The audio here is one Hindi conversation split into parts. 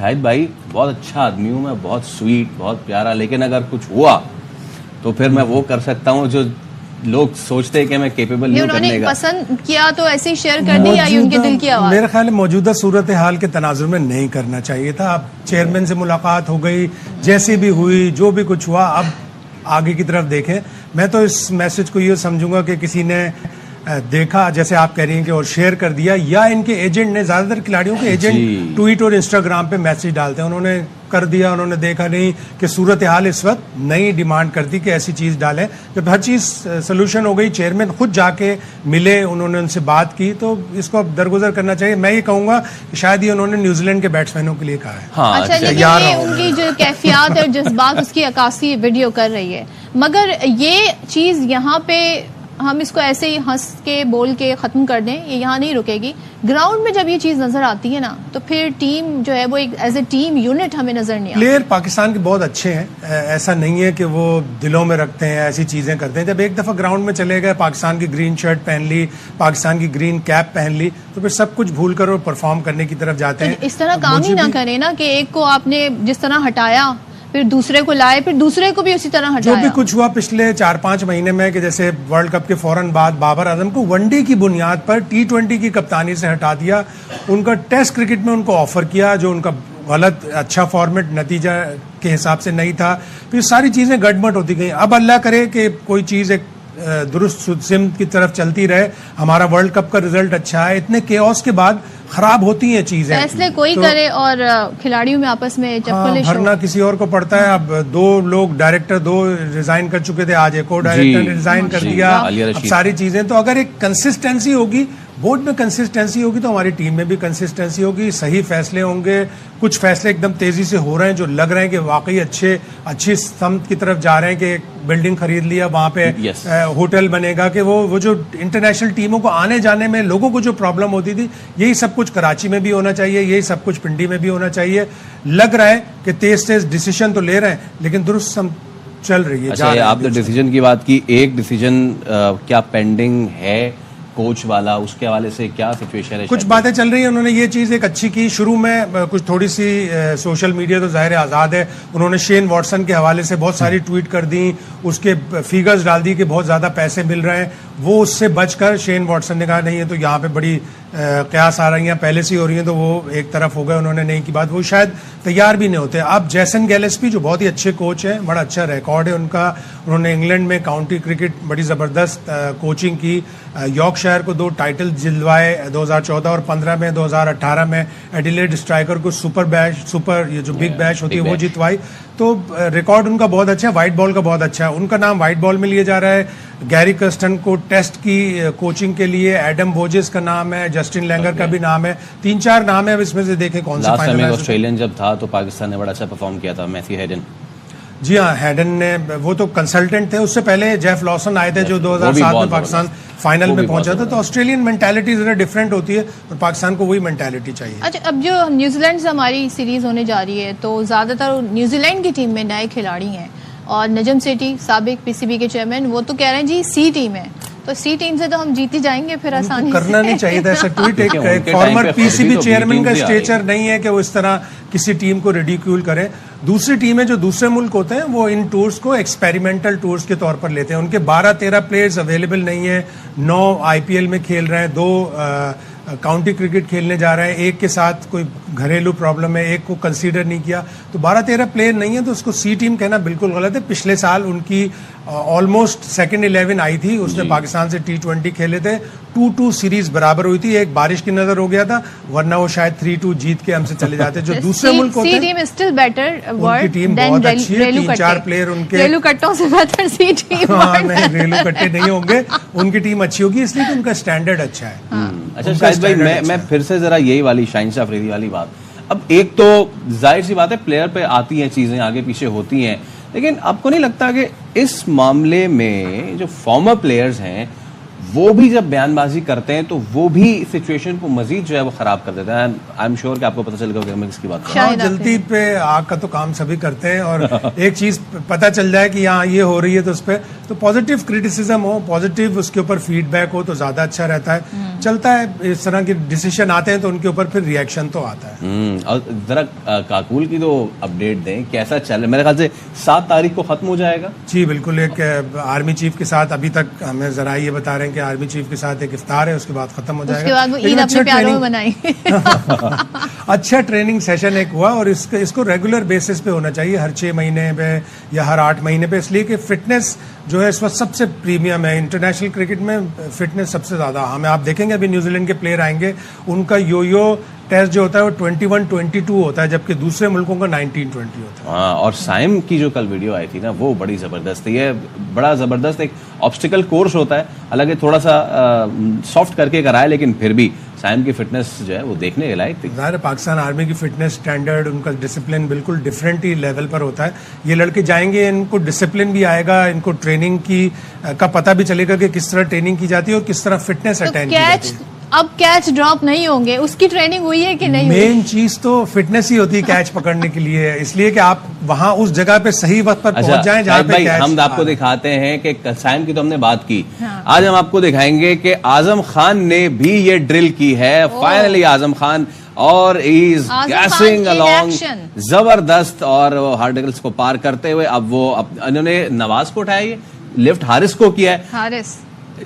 शाहिद भाई बहुत अच्छा आदमी हूँ मैं, बहुत स्वीट, बहुत प्यारा, लेकिन अगर कुछ हुआ तो फिर मैं वो कर सकता हूँ जो लोग सोचते हैं कि मैं केपेबल नहीं करने का। पसंद किया तो ऐसे ही शेयर कर दी या उनके दिल की आवाज? मेरे ख्याल में मौजूदा सूरत हाल के तनाजुर में नहीं करना चाहिए था। अब चेयरमैन से मुलाकात हो गई, जैसी भी हुई, जो भी कुछ हुआ, अब आगे की तरफ देखें। मैं तो इस मैसेज को ये समझूंगा कि किसी ने देखा, जैसे आप कह रही हैं कि, और शेयर कर दिया, या इनके एजेंट ने, ज्यादातर खिलाड़ियों के एजेंट ट्वीट और इंस्टाग्राम पे मैसेज डालते हैं, उन्होंने कर दिया, उन्होंने देखा नहीं कि सूरत हाल इस वक्त नई डिमांड करती कि ऐसी चीज डालें। जब हर चीज सोल्यूशन हो गई, चेयरमैन खुद जाके मिले, उन्होंने उनसे बात की, तो इसको अब दरगुजर करना चाहिए। मैं ये कहूंगा कि शायद ये उन्होंने न्यूजीलैंड के बैट्समैनों के लिए कहा है। हाँ, अच्छा, लेकिन ये उनकी जो कैफियत और जज्बात उसकी अक्कासी वीडियो कर रही है, मगर ये चीज यहाँ पे हम इसको ऐसे ही हंस के बोल के खत्म कर दें, ये यहाँ नहीं रुकेगी। ग्राउंड में जब ये चीज नजर आती है ना, तो फिर टीम जो है वो एक एज ए टीम यूनिट हमें नजर नहीं आती। प्लेयर पाकिस्तान के बहुत अच्छे हैं, ऐसा नहीं है कि वो दिलों में रखते हैं, ऐसी चीजें करते हैं। जब एक दफा ग्राउंड में चले गए, पाकिस्तान की ग्रीन शर्ट पहन ली, पाकिस्तान की ग्रीन कैप पहन ली, तो फिर सब कुछ भूल कर वो परफॉर्म करने की तरफ जाते हैं। इस तरह काम ही ना करें ना कि एक को आपने जिस तरह हटाया फिर दूसरे को लाए, फिर दूसरे को भी उसी तरह हटाया। जो भी कुछ हुआ पिछले 4-5 महीने में, कि जैसे वर्ल्ड कप के फौरन बाद बाबर आजम को वनडे की बुनियाद पर T20 की कप्तानी से हटा दिया, उनका टेस्ट क्रिकेट में उनको ऑफर किया जो उनका गलत, अच्छा फॉर्मेट नतीजा के हिसाब से नहीं था, फिर सारी चीजें गड़बड़ होती गई। अब अल्लाह करे कि कोई चीज एक दुरुस्त सिमत की तरफ चलती रहे, हमारा वर्ल्ड कप का रिजल्ट अच्छा है। इतने केओस के बाद खराब होती हैं चीजें, फैसले कोई तो, करे और खिलाड़ियों में आपस में चप्पलें भरना किसी और को पड़ता है। अब 2 लोग डायरेक्टर 2 रिजाइन कर चुके थे, आज एक और डायरेक्टर ने रिजाइन कर दिया। अब सारी चीजें, तो अगर एक कंसिस्टेंसी होगी, बोर्ड में कंसिस्टेंसी होगी, तो हमारी टीम में भी कंसिस्टेंसी होगी, सही फैसले होंगे। कुछ फैसले एकदम तेजी से हो रहे हैं जो लग रहे हैं कि वाकई अच्छी समत की तरफ जा रहे हैं, कि बिल्डिंग खरीद लिया, वहां पे होटल बनेगा, कि वो जो इंटरनेशनल टीमों को आने जाने में लोगों को जो प्रॉब्लम होती थी, यही सब कुछ कराची में भी होना चाहिए, यही सब कुछ पिंडी में भी होना चाहिए। लग रहा है कि तेज डिसीजन तो ले रहे हैं, लेकिन दुरुस्त चल रही है। अच्छा, आपने डिसीजन की बात की, एक डिसीजन क्या पेंडिंग है कोच वाला, उसके हवाले से क्या सिचुएशन है? कुछ बातें चल रही है। उन्होंने ये चीज एक अच्छी की, शुरू में कुछ थोड़ी सी सोशल मीडिया तो जाहिर आजाद है, उन्होंने शेन वॉटसन के हवाले से बहुत सारी ट्वीट कर दी, उसके फिगर्स डाल दी कि बहुत ज्यादा पैसे मिल रहे हैं। वो उससे बचकर शेन वॉटसन ने कहा नहीं है, तो यहाँ पे बड़ी कयास आ रही हैं, पहले से ही हो रही हैं, तो वो एक तरफ हो गए, उन्होंने नहीं की बात, वो शायद तैयार भी नहीं होते। अब जैसन गैलेस्पी जो बहुत ही अच्छे कोच हैं, बड़ा अच्छा रिकॉर्ड है उनका, उन्होंने इंग्लैंड में काउंटी क्रिकेट बड़ी जबरदस्त कोचिंग की, यॉर्कशायर को 2 टाइटल जिलवाए 2014 और 15 में, 2018 में एडिलेड स्ट्राइकर को सुपर ये जो बिग बैश होती है वो जितवाई। तो रिकॉर्ड उनका बहुत अच्छा है, व्हाइट बॉल का बहुत अच्छा है, उनका नाम व्हाइट बॉल में लिया जा रहा है। गैरी कर्स्टन को टेस्ट की कोचिंग के लिए, एडम बोजेस का नाम है, जस्टिन लैंगर का भी नाम है, 3-4 नाम है। अब इसमें से देखें कौन सा फाइनल। ऑस्ट्रेलियन जब था तो पाकिस्तान ने बड़ा अच्छा परफॉर्म किया था, मैथ्यू हेडन। जी हाँ, हेडन ने, वो तो कंसल्टेंट थे, उससे पहले जेफ लॉसन आए थे जो 2007 में पाकिस्तान फाइनल में पहुंचा था। तो ऑस्ट्रेलियन मेंटालिटी जरा डिफरेंट होती है और पाकिस्तान को वही मेंटालिटी चाहिए। अच्छा, अब जो न्यूजीलैंड से हमारी सीरीज होने जा रही है, तो ज्यादातर न्यूजीलैंड की टीम में नए खिलाड़ी हैं, और नजम सेठी साबिक पीसीबी के चेयरमैन, वो तो कह रहे हैं जी सी टीम है, तो सी टीम से तो हम जीत ही जाएंगे फिर आसानी करना नहीं चाहिए था ऐसा ट्वीट। एक फॉर्मर पीसीबी चेयरमैन का स्टेचर नहीं है कि वो इस तरह किसी टीम को रिडिक्यूल करें। दूसरी टीमें जो दूसरे मुल्क होते हैं वो इन टूर्स को एक्सपेरिमेंटल टूर्स के तौर पर लेते हैं। उनके 12-13 प्लेयर्स अवेलेबल नहीं है, 9 आईपीएल में खेल रहे हैं, 2 काउंटी क्रिकेट खेलने जा रहे हैं, एक के साथ कोई घरेलू प्रॉब्लम है, एक को कंसीडर नहीं किया, तो 12-13 प्लेयर नहीं है, तो उसको सी टीम कहना बिल्कुल गलत है। पिछले साल उनकी ऑलमोस्ट सेकंड 11 आई थी, उसने पाकिस्तान से T20 खेले थे, 2-2 सीरीज बराबर हुई थी, एक बारिश की नजर हो गया था, वरना वो शायद 3-2 जीत के हमसे चले जाते। जो दूसरे मुल्क होते हैं, उनकी टीम बहुत अच्छी है, 3-4 प्लेयर उनके रेलू कट्टों से बेहतर सी टीम। हाँ, नहीं, रेलू कट्टे नहीं होंगे, उनकी टीम अच्छी होगी, इसलिए कि उनका स्टैंडर्ड अच्छा है। अच्छा शाहिद भाई, मैं फिर से जरा यही वाली शाहीन शाह अफरीदी वाली बात, अब एक तो जाहिर सी बात है प्लेयर पे आती हैं चीजें, आगे पीछे होती हैं, लेकिन आपको नहीं लगता कि इस मामले में जो फॉर्मर प्लेयर्स हैं वो भी जब बयानबाजी करते हैं तो वो भी सिचुएशन को मजीद जो है वो खराब कर देते हैं? आई एम श्योर कि आपको पता चल गया मैं किसकी बात कर रहा हूं। जल्दी पे आग का तो काम सभी करते हैं, और एक चीज पता चल जाए कि यहाँ ये हो रही है तो उस पर तो पॉजिटिव क्रिटिसिज्म हो, पॉजिटिव उसके ऊपर फीडबैक हो तो ज्यादा अच्छा रहता है। चलता है, इस तरह के डिसीजन आते हैं तो उनके ऊपर फिर रिएक्शन तो आता है। और जरा काकुल की तो अपडेट दें, कैसा चल रहा है? मेरे ख्याल से 7 तारीख को खत्म हो जाएगा। जी बिल्कुल, एक आर्मी चीफ के साथ अभी तक हमें जरा ये बता रहे हैं कि आर्मी चीफ के साथ एक इफ्तार है, उसके बाद खत्म हो जाएगा। उसके बाद वो ईद अपने प्यारों में मनाएंगे। अच्छा ट्रेनिंग सेशन एक हुआ और इसको रेगुलर बेसिस पे होना चाहिए, हर 6 महीने पे या हर 8 महीने पे, इसलिए कि फिटनेस जो है इस वक्त सबसे प्रीमियम है। इंटरनेशनल क्रिकेट में फिटनेस सबसे ज्यादा हमें, आप देखेंगे अभी न्यूजीलैंड के प्लेयर आएंगे, उनका यो टेस्ट जो होता है वो 21-22 होता है, जबकि दूसरे मुल्कों का 19-20 होता है। हाँ, और साइम की जो कल वीडियो आई थी ना, वो बड़ी जबरदस्त थी। ये बड़ा जबरदस्त एक ऑब्स्टिकल कोर्स होता है, हालांकि थोड़ा सा सॉफ्ट करके कराया, लेकिन फिर भी साइम की फिटनेस जो है वो देखने के लायक थी। ज़ाहिर है पाकिस्तान आर्मी की फिटनेस स्टैंडर्ड, उनका डिसिप्लिन बिल्कुल डिफरेंट ही लेवल पर होता है। ये लड़के जाएंगे, इनको डिसिप्लिन भी आएगा, इनको ट्रेनिंग की का पता भी चलेगा कि किस तरह ट्रेनिंग की जाती है और किस तरह फिटनेस अटेंड की जाती है। अब कैच ड्रॉप नहीं होंगे, उसकी ट्रेनिंग हुई है कि नहीं? मेन चीज तो फिटनेस ही होती है कैच पकड़ने के लिए, इसलिए कि आप वहां उस जगह पे सही वक्त पर पहुंच जाएं जहां पे कैच। हम आपको दिखाते हैं कि साइम की तो हमने बात की, आज हम आपको दिखाएंगे कि आजम खान ने भी ये ड्रिल की है। फाइनली आजम खान, और इज गैसिंग अलोंग, जबरदस्त, और हार्डिकल्स को पार करते हुए अब इन्होंने नवाज को उठाया, ये लिफ्ट हारिस को किया है। हारिस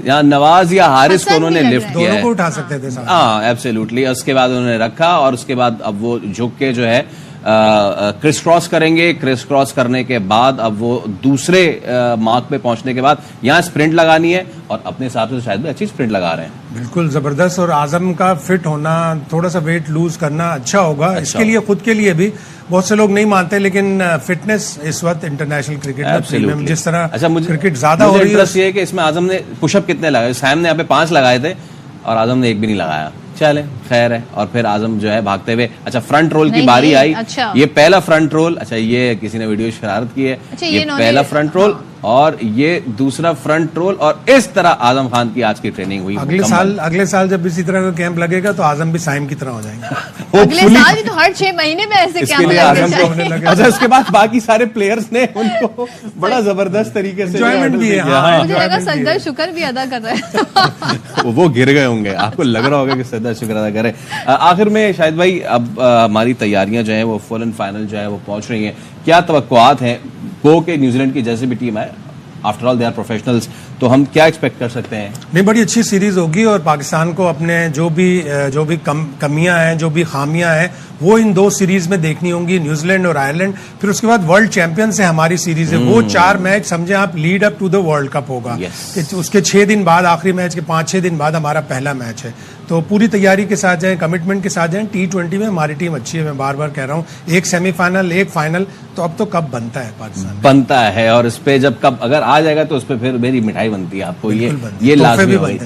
या नवाज या हारिस को उन्होंने लिफ्ट किया है, दोनों को उठा सकते थे। हाँ एब्सोल्युटली। उसके बाद उन्होंने रखा और उसके बाद अब वो झुक के जो है क्रिस क्रॉस करेंगे। क्रिस क्रॉस करने के बाद अब वो दूसरे मार्क पे पहुंचने के बाद यहाँ स्प्रिंट लगानी है, और अपने हिसाब से शायद भी अच्छी स्प्रिंट लगा रहे हैं। बिल्कुल जबरदस्त, और आजम का फिट होना, थोड़ा सा वेट लूज करना अच्छा होगा इसके लिए, खुद के लिए भी। बहुत से लोग नहीं मानते, लेकिन फिटनेस इस वक्त इंटरनेशनल क्रिकेट में जिस तरह क्रिकेट ज्यादा हो रही है। इंटरेस्ट ये है कि इसमें आजम ने पुशअप कितने लगाए? सैम ने यहाँ पे 5 लगाए थे और आजम ने एक भी नहीं लगाया। चले खैर है। और फिर आजम जो है भागते हुए, अच्छा फ्रंट रोल की बारी आई। अच्छा। ये पहला फ्रंट रोल, अच्छा ये किसी ने वीडियो शरारत की है। अच्छा, ये पहला फ्रंट रोल और ये दूसरा फ्रंट रोल, और इस तरह आजम खान की आज की ट्रेनिंग हुई। अगले साल जब इसी तरह का कैंप लगेगा तो आजम भी साइम की तरह हो जाएंगे। अगले साल तो हर 6 महीने में ऐसे कैंप लगे। अच्छा, उसके बाद बाकी सारे प्लेयर्स ने उनको बड़ा जबरदस्त तरीके से एंजॉयमेंट भी है। मुझे लगा सजदा शुक्र भी अदा कर रहे हैं। वो गिर गए होंगे, आपको लग रहा होगा कि सजदा शुक्र अदा करे। आखिर में शाहिद भाई, अब हमारी तैयारियां जो है वो फुल एंड फाइनल जो है वो पहुंच रही हैं, क्या तवक्कुआत हैं? गो के न्यूजीलैंड की जैसे भी टीम है, after all they are professionals, तो हम क्या एक्सपेक्ट कर सकते हैं? नहीं, बड़ी अच्छी सीरीज होगी और पाकिस्तान को अपने जो भी कमियां हैं, जो भी खामियां हैं, वो इन 2 सीरीज में देखनी होंगी, न्यूजीलैंड और आयरलैंड। फिर उसके बाद वर्ल्ड चैंपियन से हमारी सीरीज है, वो 4 मैच समझे आप lead up to the world cup होगा। उसके 6 दिन बाद, आखिरी मैच के 5-6 दिन बाद हमारा पहला मैच है। तो पूरी तैयारी के साथ जाएं, कमिटमेंट के साथ जाएं। T20 में हमारी टीम अच्छी है, मैं बार बार कह रहा हूँ। एक सेमीफाइनल, एक फाइनल, तो अब तो कब बनता है पाकिस्तान बनता है, और इस पे जब कब अगर आ जाएगा तो उस पे फिर मेरी मिठाई बनती है आपको, ये लाजमी।